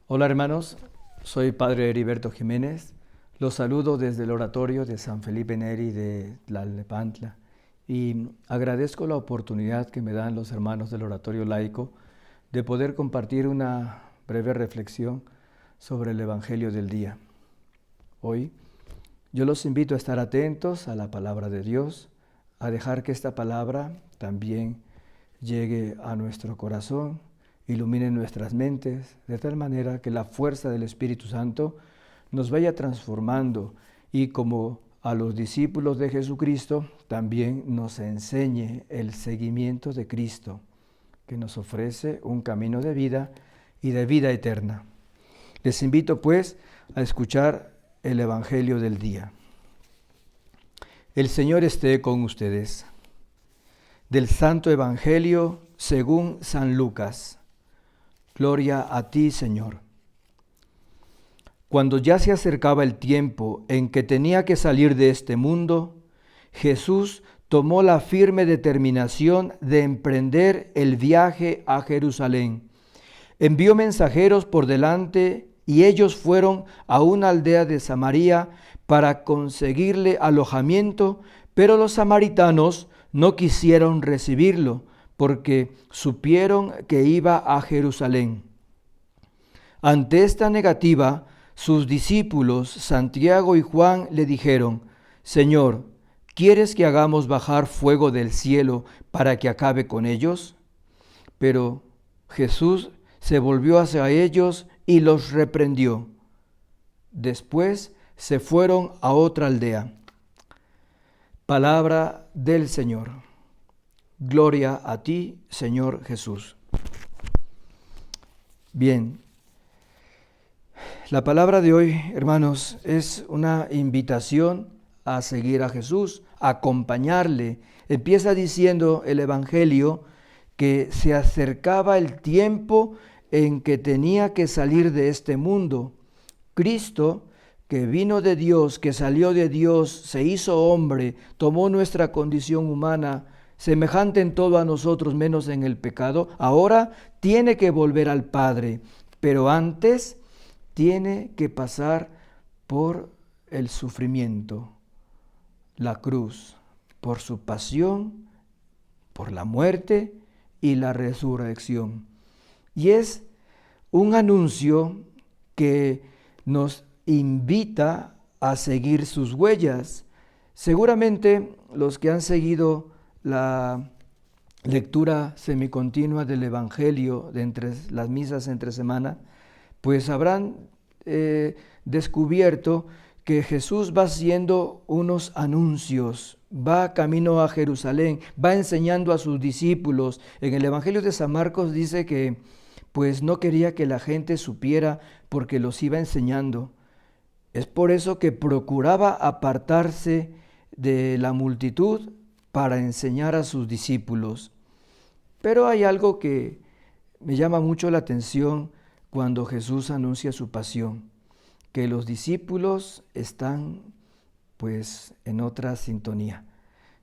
Hola hermanos, soy Padre Heriberto Jiménez. Los saludo desde el oratorio de San Felipe Neri de Tlalnepantla y agradezco la oportunidad que me dan los hermanos del oratorio laico de poder compartir una breve reflexión sobre el Evangelio del día. Hoy yo los invito a estar atentos a la palabra de Dios, a dejar que esta palabra también llegue a nuestro corazón, ilumine nuestras mentes, de tal manera que la fuerza del Espíritu Santo nos vaya transformando y como a los discípulos de Jesucristo, también nos enseñe el seguimiento de Cristo, que nos ofrece un camino de vida y de vida eterna. Les invito pues a escuchar el Evangelio del día. El Señor esté con ustedes. Del Santo Evangelio según San Lucas. Gloria a ti, Señor. Cuando ya se acercaba el tiempo en que tenía que salir de este mundo, Jesús tomó la firme determinación de emprender el viaje a Jerusalén. Envió mensajeros por delante y ellos fueron a una aldea de Samaria para conseguirle alojamiento, pero los samaritanos no quisieron recibirlo porque supieron que iba a Jerusalén. Ante esta negativa, sus discípulos Santiago y Juan le dijeron: Señor, ¿quieres que hagamos bajar fuego del cielo para que acabe con ellos? Pero Jesús se volvió hacia ellos y los reprendió. Después se fueron a otra aldea. Palabra del Señor. Gloria a ti, Señor Jesús. Bien, la palabra de hoy, hermanos, es una invitación a seguir a Jesús, a acompañarle. Empieza diciendo el Evangelio que se acercaba el tiempo en que tenía que salir de este mundo. Cristo, que vino de Dios, que salió de Dios, se hizo hombre, tomó nuestra condición humana, semejante en todo a nosotros menos en el pecado, ahora tiene que volver al Padre, pero antes tiene que pasar por el sufrimiento, la cruz, por su pasión, por la muerte y la resurrección. Y es un anuncio que nos invita a seguir sus huellas. Seguramente los que han seguido la lectura semicontinua del Evangelio de entre las misas entre semana, pues habrán descubierto que Jesús va haciendo unos anuncios, va camino a Jerusalén, va enseñando a sus discípulos. En el Evangelio de San Marcos dice que pues no quería que la gente supiera porque los iba enseñando. Es por eso que procuraba apartarse de la multitud para enseñar a sus discípulos. Pero hay algo que me llama mucho la atención cuando Jesús anuncia su pasión, que los discípulos están pues en otra sintonía.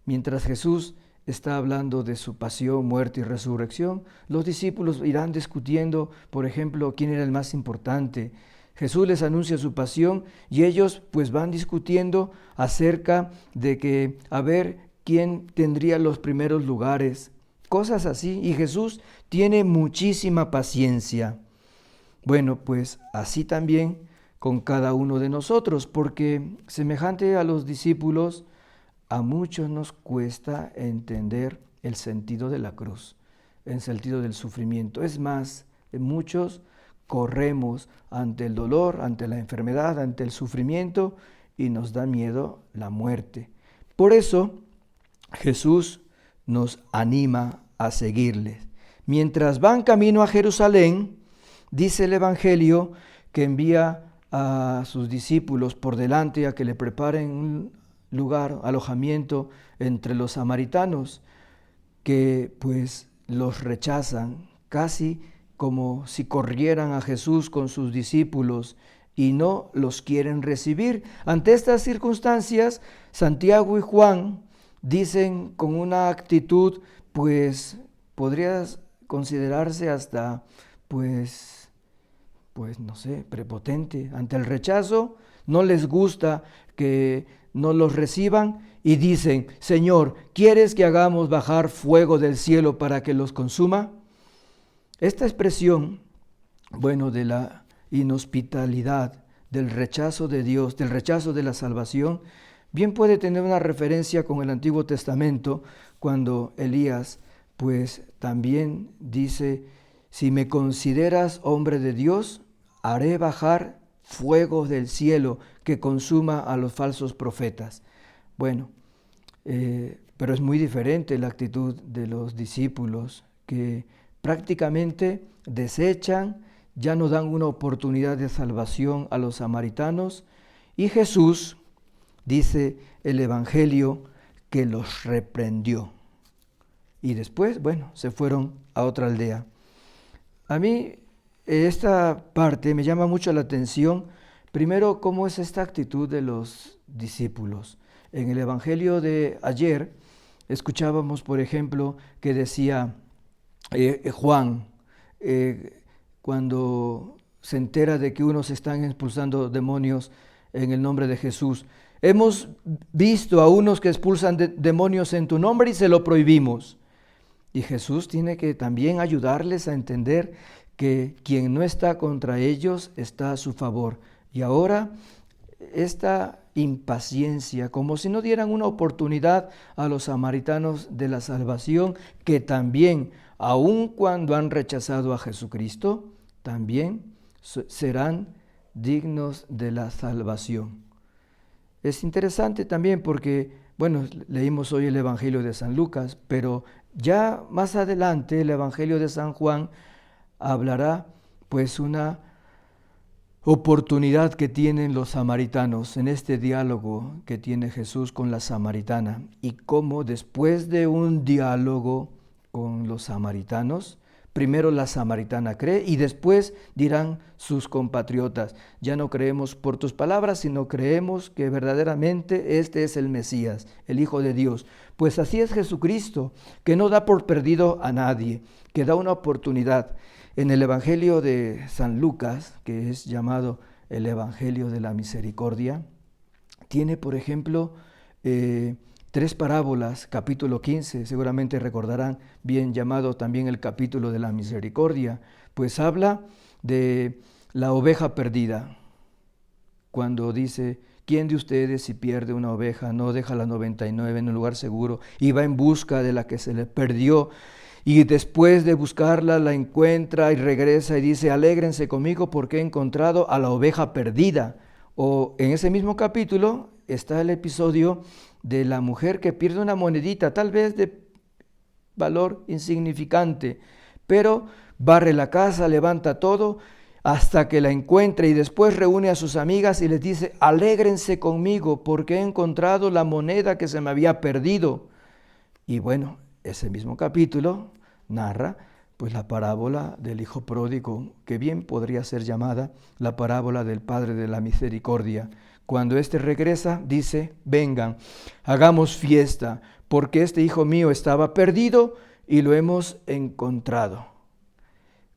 Mientras Jesús está hablando de su pasión, muerte y resurrección, los discípulos irán discutiendo, por ejemplo, quién era el más importante. Jesús les anuncia su pasión y ellos pues van discutiendo acerca de que a ver quién tendría los primeros lugares, cosas así, y Jesús tiene muchísima paciencia. Bueno, pues así también con cada uno de nosotros, porque semejante a los discípulos, a muchos nos cuesta entender el sentido de la cruz, el sentido del sufrimiento. Es más, muchos corremos ante el dolor, ante la enfermedad, ante el sufrimiento y nos da miedo la muerte. Por eso Jesús nos anima a seguirle. Mientras van camino a Jerusalén, dice el Evangelio que envía a sus discípulos por delante a que le preparen un lugar, alojamiento entre los samaritanos, que pues los rechazan casi como si corrieran a Jesús con sus discípulos y no los quieren recibir. Ante estas circunstancias, Santiago y Juan dicen con una actitud, pues podría considerarse hasta pues pues no sé, prepotente. Ante el rechazo, no les gusta que no los reciban y dicen, Señor, ¿quieres que hagamos bajar fuego del cielo para que los consuma? Esta expresión, bueno, de la inhospitalidad, del rechazo de Dios, del rechazo de la salvación, bien puede tener una referencia con el Antiguo Testamento, cuando Elías, pues también dice, si me consideras hombre de Dios, haré bajar fuego del cielo que consuma a los falsos profetas. Bueno, pero es muy diferente la actitud de los discípulos, que prácticamente desechan, ya no dan una oportunidad de salvación a los samaritanos, y Jesús, dice el Evangelio, que los reprendió. Y después, bueno, se fueron a otra aldea. A mí esta parte me llama mucho la atención. Primero, cómo es esta actitud de los discípulos. En el Evangelio de ayer escuchábamos, por ejemplo, que decía Juan, cuando se entera de que unos están expulsando demonios en el nombre de Jesús. Hemos visto a unos que expulsan demonios en tu nombre y se lo prohibimos. Y Jesús tiene que también ayudarles a entender que quien no está contra ellos está a su favor. Y ahora esta impaciencia, como si no dieran una oportunidad a los samaritanos de la salvación, que también, aun cuando han rechazado a Jesucristo, también serán dignos de la salvación. Es interesante también porque, bueno, leímos hoy el Evangelio de San Lucas, pero ya más adelante el Evangelio de San Juan hablará pues una oportunidad que tienen los samaritanos en este diálogo que tiene Jesús con la samaritana, y cómo después de un diálogo con los samaritanos, primero la samaritana cree y después dirán sus compatriotas, ya no creemos por tus palabras, sino creemos que verdaderamente este es el Mesías, el Hijo de Dios. Pues así es Jesucristo, que no da por perdido a nadie, que da una oportunidad. En el Evangelio de San Lucas, que es llamado el Evangelio de la Misericordia, tiene, por ejemplo, 3 parábolas, capítulo 15, seguramente recordarán, bien llamado también el capítulo de la misericordia, pues habla de la oveja perdida, cuando dice, ¿quién de ustedes si pierde una oveja no deja la 99 en un lugar seguro y va en busca de la que se le perdió? Y después de buscarla la encuentra y regresa y dice, alégrense conmigo porque he encontrado a la oveja perdida. O en ese mismo capítulo está el episodio de la mujer que pierde una monedita, tal vez de valor insignificante, pero barre la casa, levanta todo hasta que la encuentra y después reúne a sus amigas y les dice, alégrense conmigo porque he encontrado la moneda que se me había perdido. Y bueno, ese mismo capítulo narra pues la parábola del hijo pródigo, que bien podría ser llamada la parábola del Padre de la Misericordia. Cuando éste regresa, dice, vengan, hagamos fiesta, porque este hijo mío estaba perdido y lo hemos encontrado.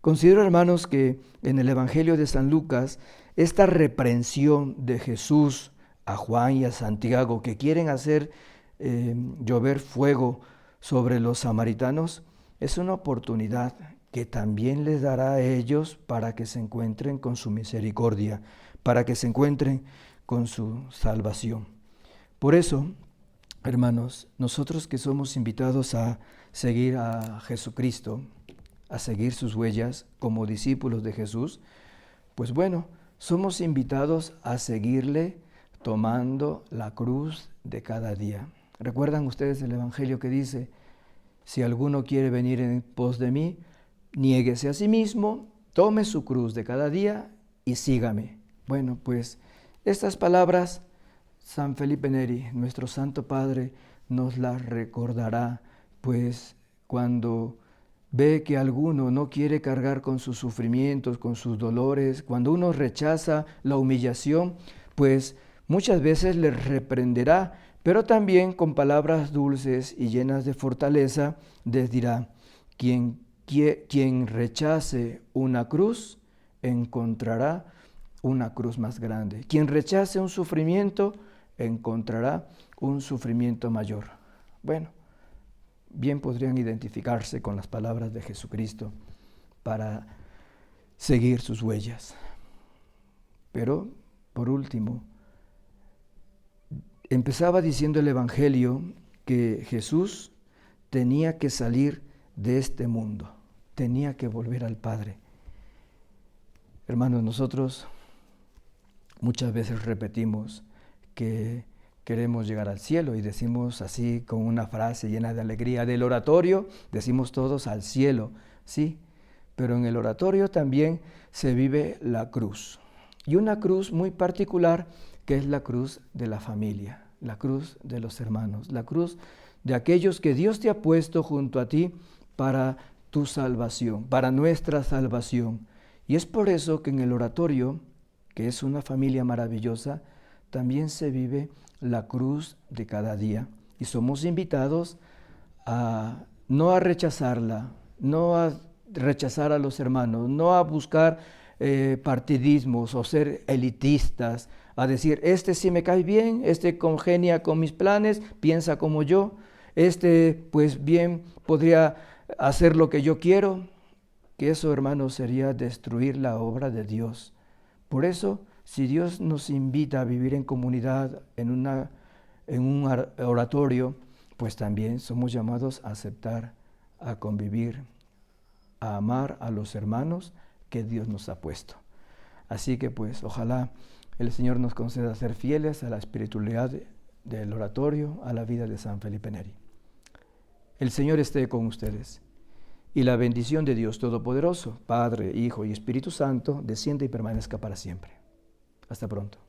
Considero, hermanos, que en el Evangelio de San Lucas, esta reprensión de Jesús a Juan y a Santiago, que quieren hacer llover fuego sobre los samaritanos, es una oportunidad que también les dará a ellos para que se encuentren con su misericordia, para que se encuentren con su salvación. Por eso, hermanos, nosotros que somos invitados a seguir a Jesucristo, a seguir sus huellas como discípulos de Jesús, pues bueno, somos invitados a seguirle tomando la cruz de cada día. ¿Recuerdan ustedes el Evangelio que dice, si alguno quiere venir en pos de mí, niéguese a sí mismo, tome su cruz de cada día y sígame? Bueno, pues estas palabras San Felipe Neri, nuestro Santo Padre, nos las recordará, pues cuando ve que alguno no quiere cargar con sus sufrimientos, con sus dolores, cuando uno rechaza la humillación, pues muchas veces le reprenderá, pero también con palabras dulces y llenas de fortaleza les dirá, quien rechace una cruz, encontrará una cruz más grande. Quien rechace un sufrimiento, encontrará un sufrimiento mayor. Bueno, bien podrían identificarse con las palabras de Jesucristo para seguir sus huellas. Pero, por último, empezaba diciendo el Evangelio que Jesús tenía que salir de este mundo, tenía que volver al Padre. Hermanos, nosotros muchas veces repetimos que queremos llegar al cielo y decimos así con una frase llena de alegría del oratorio, decimos todos al cielo, sí, pero en el oratorio también se vive la cruz. Y una cruz muy particular que es la cruz de la familia, la cruz de los hermanos, la cruz de aquellos que Dios te ha puesto junto a ti para tu salvación, para nuestra salvación. Y es por eso que en el oratorio, que es una familia maravillosa, también se vive la cruz de cada día. Y somos invitados a no a rechazarla, no a rechazar a los hermanos, no a buscar partidismos o ser elitistas, a decir, este sí me cae bien, este congenia con mis planes, piensa como yo, este pues bien podría hacer lo que yo quiero, que eso, hermanos, sería destruir la obra de Dios. Por eso, si Dios nos invita a vivir en comunidad, en un oratorio, pues también somos llamados a aceptar, a convivir, a amar a los hermanos que Dios nos ha puesto. Así que pues ojalá el Señor nos conceda ser fieles a la espiritualidad del oratorio, a la vida de San Felipe Neri. El Señor esté con ustedes. Y la bendición de Dios Todopoderoso, Padre, Hijo y Espíritu Santo, descienda y permanezca para siempre. Hasta pronto.